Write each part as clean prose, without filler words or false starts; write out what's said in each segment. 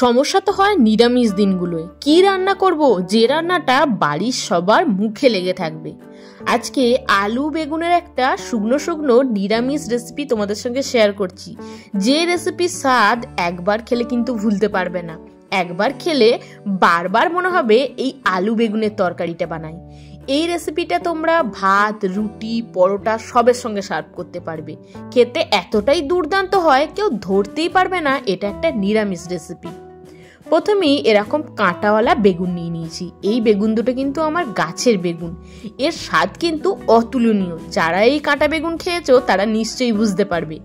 সমস্যা তো হয় নিরামিষ দিনগুলোয়। কি রান্না করব যে রান্নাটা বাড়ির সবার মুখে লেগে থাকবে। আজকে আলু বেগুনের একটা শুকনো শুকনো নিরামিষ রেসিপি তোমাদের সঙ্গে শেয়ার করছি, যে রেসিপির স্বাদ একবার খেলে কিন্তু ভুলতে পারবে না। একবার খেলে বারবার মনে হবে এই আলু বেগুনের তরকারিটা বানাই। এই রেসিপিটা তোমরা ভাত, রুটি, পরোটা সবের সঙ্গে সার্ভ করতে পারবে। খেতে এতটাই দুর্দান্ত হয়, কেউ ধরতেই পারবে না এটা একটা নিরামিষ রেসিপি। প্রথমেই এরকম কাঁটাওয়ালা বেগুন নিয়ে নিয়েছি। এই বেগুন দুটো কিন্তু আমার গাছের বেগুন, এর স্বাদ কিন্তু অতুলনীয়। যারা এই কাঁটা বেগুন খেয়েছো তারা নিশ্চয়ই বুঝতে পারবে।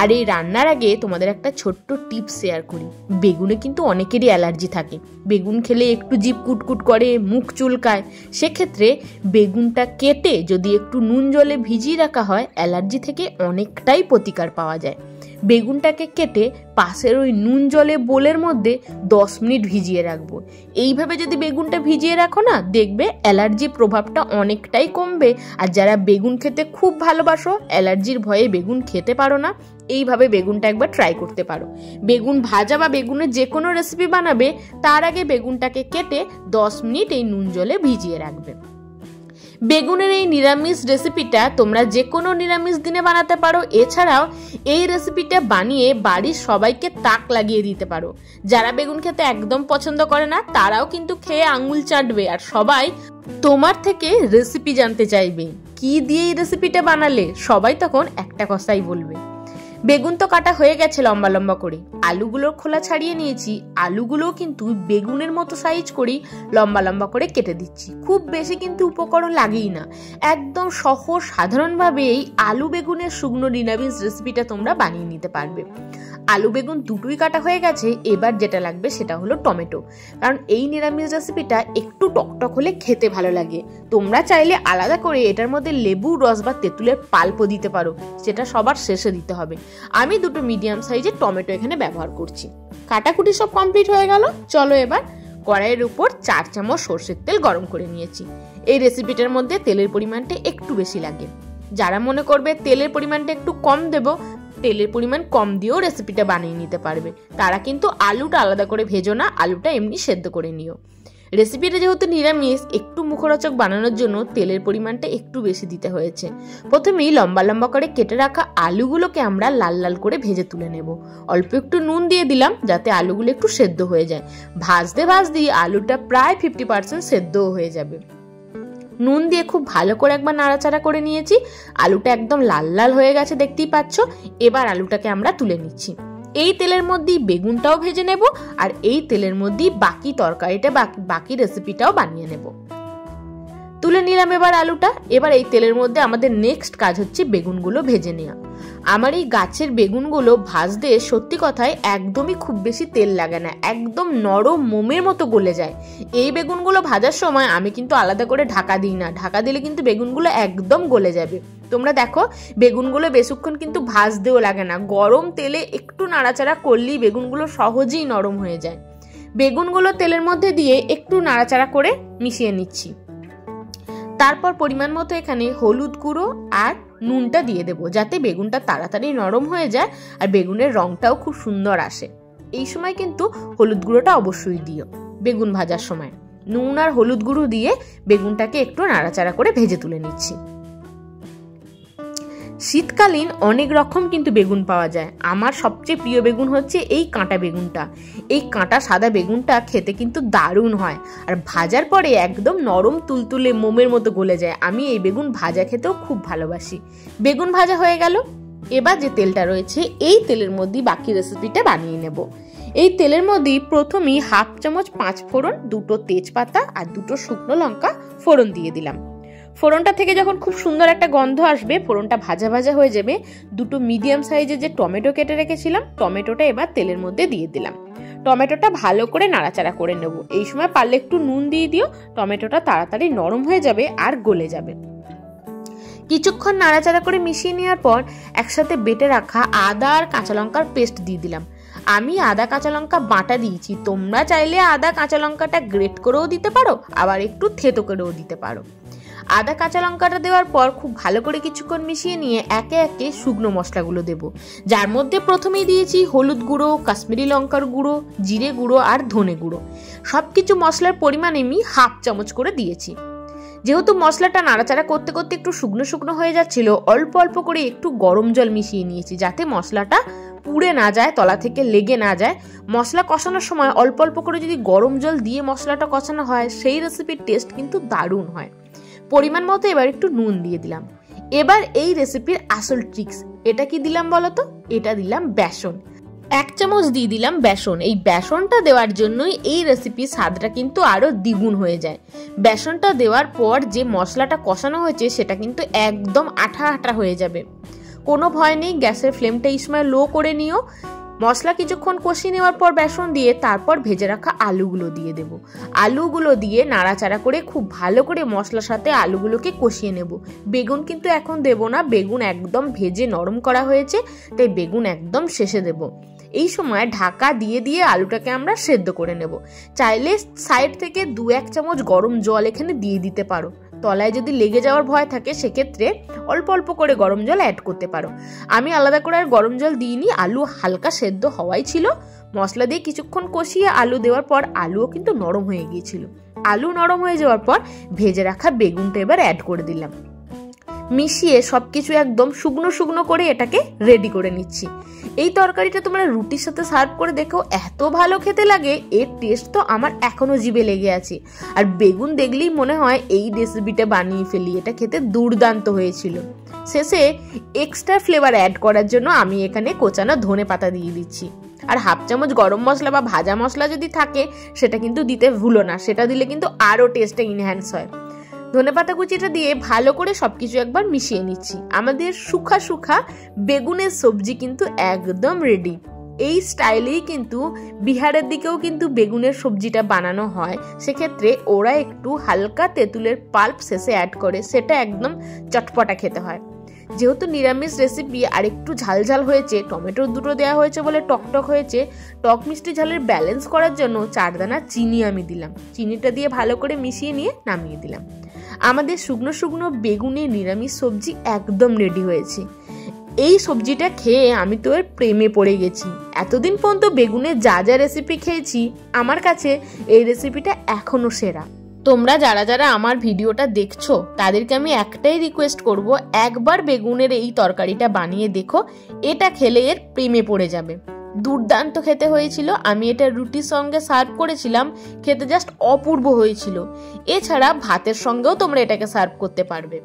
আর এই রান্নার আগে তোমাদের একটা ছোট্ট টিপস শেয়ার করি। বেগুনে কিন্তু অনেকেরই অ্যালার্জি থাকে। বেগুন খেলে একটু জিভ কুটকুট করে, মুখ চুলকায়। সেক্ষেত্রে বেগুনটা কেটে যদি একটু নুন জলে ভিজিয়ে রাখা হয়, অ্যালার্জি থেকে অনেকটাই প্রতিকার পাওয়া যায়। বেগুনটাকে কেটে পাশের ওই নুন জলে বোলের মধ্যে 10 মিনিট ভিজিয়ে রাখবো। এইভাবে যদি বেগুনটা ভিজিয়ে রাখো না, দেখবে অ্যালার্জির প্রভাবটা অনেকটাই কমবে। আর যারা বেগুন খেতে খুব ভালোবাসো, অ্যালার্জির ভয়ে বেগুন খেতে পারো না, এইভাবে বেগুনটা একবার ট্রাই করতে পারো। বেগুন ভাজা বা বেগুনের যে কোনো রেসিপি বানাবে, তার আগে বেগুনটাকে কেটে 10 মিনিট এই নুন জলে ভিজিয়ে রাখবে। বেগুনের এই নিরামিষ রেসিপিটা তোমরা যে কোনো নিরামিষ দিনে বানাতে পারো। এছাড়াও এই রেসিপিটা বানিয়ে বাড়ির সবাইকে তাক লাগিয়ে দিতে পারো। যারা বেগুন খেতে একদম পছন্দ করে না, তারাও কিন্তু খেয়ে আঙুল চাটবে, আর সবাই তোমার থেকে রেসিপি জানতে চাইবে। কি দিয়ে এই রেসিপিটা বানালে, সবাই তখন একটা কথাই বলবে। বেগুন তো কাটা হয়ে গেছে লম্বা লম্বা করে। আলুগুলোর খোলা ছাড়িয়ে নিয়েছি। আলুগুলোও কিন্তু বেগুনের মতো সাইজ করেই লম্বা লম্বা করে কেটে দিচ্ছি। খুব বেশি কিন্তু উপকরণ লাগেই না, একদম সহজ সাধারণভাবে এই আলু বেগুনের শুকনো নিরামিষ রেসিপিটা তোমরা বানিয়ে নিতে পারবে। আলু বেগুন দুটোই কাটা হয়ে গেছে। এবার যেটা লাগবে সেটা হলো টমেটো, কারণ এই নিরামিষ রেসিপিটা একটু টকটক হলে খেতে ভালো লাগে। তোমরা চাইলে আলাদা করে এটার মধ্যে লেবুর রস বা তেঁতুলের পাল্পও দিতে পারো, সেটা সবার শেষে দিতে হবে। আমি দুটো মিডিয়াম সাইজের টমেটো এখানে ব্যবহার করছি। কাটাকুটি সব কমপ্লিট হয়ে গেল। চলো এবার কড়াইয়ের উপর 4 চামচ সরষের তেল গরম করে নিয়েছি। এই রেসিপিটার মধ্যে তেলের পরিমাণটা একটু বেশি লাগে। যারা মনে করবে তেলের পরিমাণটা একটু কম দেবো, তেলের পরিমাণ কম দিয়েও রেসিপিটা বানিয়ে নিতে পারবে। তারা কিন্তু আলুটা আলাদা করে ভেজো না, আলুটা এমনি সেদ্ধ করে নিও। রেসিপিটা যেহেতু নিরামিষ, একটু মুখরোচক বানানোর জন্য তেলের পরিমাণটা একটু বেশি দিতে হয়েছে। প্রথমেই লম্বা লম্বা করে কেটে রাখা আলুগুলোকে আমরা লাল লাল করে ভেজে তুলে নেব। অল্প একটু নুন দিয়ে দিলাম যাতে আলুগুলো একটু সেদ্ধ হয়ে যায়। ভাজতে ভাজতে আলুটা প্রায় 50% সেদ্ধও হয়ে যাবে। নুন দিয়ে খুব ভালো করে একবার নাড়াচাড়া করে নিয়েছি। আলুটা একদম লাল লাল হয়ে গেছে, দেখতেই পাচ্ছ। এবার আলুটাকে আমরা তুলে নিচ্ছি। এই তেলের মধ্যেই বেগুনটাও ভেজে নেব, আর এই তেলের মধ্যেই বাকি তরকারিটা বাকি রেসিপিটাও বানিয়ে নেব। তুলে নিলাম এবার আলুটা। এবার এই তেলের মধ্যে আমাদের নেক্সট কাজ হচ্ছে বেগুনগুলো ভেজে নেওয়া। আমার এই গাছের বেগুনগুলো ভাজতে সত্যি কথায় একদমই খুব বেশি তেল লাগে না, একদম নরম মোমের মতো গলে যায়। এই বেগুনগুলো ভাজার সময় আমি কিন্তু আলাদা করে ঢাকা দিই না, ঢাকা দিলে কিন্তু বেগুনগুলো একদম গলে যাবে। তোমরা দেখো বেগুনগুলো বেশিক্ষণ কিন্তু ভাজতেও লাগে না, গরম তেলে একটু নাড়াচাড়া করলেই বেগুনগুলো সহজেই নরম হয়ে যায়। বেগুনগুলো তেলের মধ্যে দিয়ে একটু নাড়াচাড়া করে মিশিয়ে নিচ্ছি। তারপর পরিমাণ মতো এখানে হলুদ গুঁড়ো আর নুনটা দিয়ে দেবো, যাতে বেগুনটা তাড়াতাড়ি নরম হয়ে যায় আর বেগুনের রংটাও খুব সুন্দর আসে। এই সময় কিন্তু হলুদ গুঁড়োটা অবশ্যই দিও। বেগুন ভাজার সময় নুন আর হলুদ গুঁড়ো দিয়ে বেগুনটাকে একটু নাড়াচাড়া করে ভেজে তুলে নিচ্ছি। শীতকালীন অনেক রকম কিন্তু বেগুন পাওয়া যায়। আমার সবচেয়ে প্রিয় বেগুন হচ্ছে এই কাঁটা বেগুনটা। এই কাঁটা সাদা বেগুনটা খেতে কিন্তু দারুণ হয়, আর ভাজার পরে একদম নরম তুলতুলে মোমের মতো গলে যায়। আমি এই বেগুন ভাজা খেতেও খুব ভালোবাসি। বেগুন ভাজা হয়ে গেল। এবার যে তেলটা রয়েছে, এই তেলের মধ্যেই বাকি রেসিপিটা বানিয়ে নেব। এই তেলের মধ্যেই প্রথমেই 1/2 চামচ 5 ফোড়ন, 2টো তেজপাতা আর 2টো শুকনো লঙ্কা ফোড়ন দিয়ে দিলাম। ফোড়নটা থেকে যখন খুব সুন্দর একটা গন্ধ আসবে, ফোড়নটা ভাজা ভাজা হয়ে যাবে, 2টো মিডিয়াম সাইজের যে টমেটো কেটে রেখেছিলাম, টমেটোটা এবার তেলের মধ্যে দিয়ে দিলাম। টমেটোটা ভালো করে নাড়াচাড়া করে নেব। এই সময় পারলে একটু নুন দিয়ে দিও, টমেটোটা তাড়াতাড়ি নরম হয়ে যাবে আর গলে যাবে। কিছুক্ষণ নাড়াচাড়া করে মিশিয়ে নেওয়ার পর একসাথে বেটে রাখা আদা আর কাঁচা লঙ্কার পেস্ট দিয়ে দিলাম। আমি আদা কাঁচা লঙ্কা বাটা দিয়েছি, তোমরা চাইলে আদা কাঁচা লঙ্কাটা গ্রেট করেও দিতে পারো, আবার একটু থেতো করেও দিতে পারো। আদা কাঁচা লঙ্কাটা দেওয়ার পর খুব ভালো করে কিছুক্ষণ মিশিয়ে নিয়ে একে একে শুকনো মশলাগুলো দেব, যার মধ্যে প্রথমেই দিয়েছি হলুদ গুঁড়ো, কাশ্মীরি লঙ্কার গুঁড়ো, জিরে গুঁড়ো আর ধনে গুঁড়ো। সবকিছু মশলার পরিমাণ আমি 1/2 চামচ করে দিয়েছি। যেহেতু মশলাটা নাড়াচাড়া করতে করতে একটু শুকনো শুকনো হয়ে যাচ্ছিল, অল্প অল্প করে একটু গরম জল মিশিয়ে নিয়েছি, যাতে মশলাটা পুড়ে না যায়, তলা থেকে লেগে না যায়। মশলা কষানোর সময় অল্প অল্প করে যদি গরম জল দিয়ে মশলাটা কষানো হয়, সেই রেসিপির টেস্ট কিন্তু দারুণ হয়। পরিমাণ মতো এবার একটু নুন দিয়ে দিলাম। এবার এই রেসিপির আসল ট্রিক্স, এটা কি দিলাম বলতো? এটা দিলাম বেসন। 1 চামচ দিয়ে দিলাম বেসন। এই বেসনটা দেওয়ার জন্যই এই রেসিপির স্বাদটা কিন্তু আরো দ্বিগুণ হয়ে যায়। বেসনটা দেওয়ার পর যে মশলাটা কষানো হয়েছে সেটা কিন্তু একদম আঠা আঠা হয়ে যাবে। কোনো ভয় নেই, গ্যাসের ফ্লেমটা এই সময় লো করে নিও। মশলা কিছুক্ষণ কষিয়ে নেওয়ার পর বেসন দিয়ে তারপর ভেজে রাখা আলুগুলো দিয়ে দেব। আলুগুলো দিয়ে নাড়াচাড়া করে খুব ভালো করে মশলার সাথে আলুগুলোকে কষিয়ে নেব। বেগুন কিন্তু এখন দেব না, বেগুন একদম ভেজে নরম করা হয়েছে, তাই বেগুন একদম শেষে দেব। এই সময় ঢাকা দিয়ে দিয়ে আলুটাকে আমরা সেদ্ধ করে নেব। চাইলে সাইড থেকে 2-1 চামচ গরম জল এখানে দিয়ে দিতে পারো। তলায় যদি লেগে যাওয়ার ভয় থাকে সেক্ষেত্রে অল্প অল্প করে গরম জল অ্যাড করতে পারো। আমি আলাদা করে আর গরম জল দিইনি, আলু হালকা সেদ্ধ হওয়াই ছিল। মশলা দিয়ে কিছুক্ষণ কষিয়ে আলু দেওয়ার পর আলুও কিন্তু নরম হয়ে গিয়েছিল। আলু নরম হয়ে যাওয়ার পর ভেজে রাখা বেগুনটা এবার অ্যাড করে দিলাম। মিশিয়ে সবকিছু একদম শুকনো শুকনো করে এটাকে রেডি করে নিচ্ছি। এই তরকারিটা তোমরা রুটির সাথে সার্ভ করে দেখো, এত ভালো খেতে লাগে। এর টেস্ট তো আমার এখনো জিভে লেগে আছে। আর বেগুন দেখলেই মনে হয় এই রেসিপিটা বানিয়ে ফেলি, এটা খেতে দুর্দান্ত হয়েছিল। শেষে এক্সট্রা ফ্লেভার অ্যাড করার জন্য আমি এখানে কোচানো ধনে পাতা দিয়ে দিচ্ছি। আর 1/2 চামচ গরম মশলা বা ভাজা মশলা যদি থাকে সেটা কিন্তু দিতে ভুলো না, সেটা দিলে কিন্তু আরো টেস্টটা ইনহ্যান্স হয়। ধনেপাতা কুচিটা দিয়ে ভালো করে সবকিছু একবার মিশিয়ে নিচ্ছি। আমাদের শুখা শুখা বেগুনের সবজি কিন্তু একদম রেডি। এই স্টাইলেই কিন্তু বিহারের দিকেও কিন্তু বেগুনের সবজিটা বানানো হয়। সেক্ষেত্রে ওরা একটু হালকা তেঁতুলের পাল্প শেষে অ্যাড করে, সেটা একদম চটপটা খেতে হয়। যেহেতু নিরামিষ রেসিপি আর একটু ঝালঝাল হয়েছে, টমেটো দুটো দেওয়া হয়েছে বলে টকটক হয়েছে, টক মিষ্টি ঝালের ব্যালেন্স করার জন্য 4 দানা চিনি আমি দিলাম। চিনিটা দিয়ে ভালো করে মিশিয়ে নিয়ে নামিয়ে দিলাম। আমাদের শুকনো শুকনো বেগুনের নিরামিষ সবজি একদম রেডি হয়েছে। এই সবজিটা খেয়ে আমি তো এর প্রেমে পড়ে গেছি। এতদিন পর্যন্ত বেগুনের যা যা রেসিপি খেয়েছি, আমার কাছে এই রেসিপিটা এখনো সেরা। তোমরা যারা যারা আমার ভিডিওটা দেখছো তাদেরকে আমি একটাই রিকোয়েস্ট করব, একবার বেগুনের এই তরকারিটা বানিয়ে দেখো, এটা খেলে এর প্রেমে পড়ে যাবে। দুর্দান্ত খেতে হয়েছিল। আমি এটা রুটির সঙ্গে সার্ভ করেছিলাম, খেতে জাস্ট অপূর্ব হয়েছিল। এছাড়া ভাতের সঙ্গেও তোমরা এটাকে সার্ভ করতে পারবে।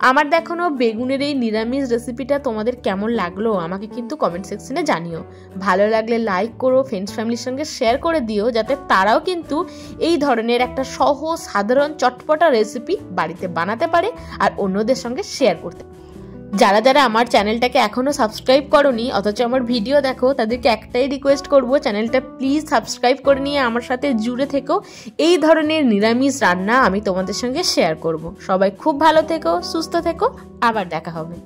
আমার দেখানো বেগুনের এই নিরামিষ রেসিপিটা তোমাদের কেমন লাগলো আমাকে কিন্তু কমেন্ট সেকশনে জানিও। ভালো লাগলে লাইক করো, ফ্রেন্ডস ফ্যামিলির সঙ্গে শেয়ার করে দিও, যাতে তারাও কিন্তু এই ধরনের একটা সহজ সাধারণ চটপটা রেসিপি বাড়িতে বানাতে পারে আর অন্যদের সঙ্গে শেয়ার করতে। যারা যারা আমার চ্যানেলটাকে এখনো সাবস্ক্রাইব করোনি অথচ আমার ভিডিও দেখো, তাদেরকে একটাই রিকোয়েস্ট করব, চ্যানেলটা প্লিজ সাবস্ক্রাইব করে নিয়ে আমার সাথে জুড়ে থেকো। এই ধরনের নিরামিষ রান্না আমি তোমাদের সঙ্গে শেয়ার করব। সবাই খুব ভালো থেকো, সুস্থ থেকো, আবার দেখা হবে।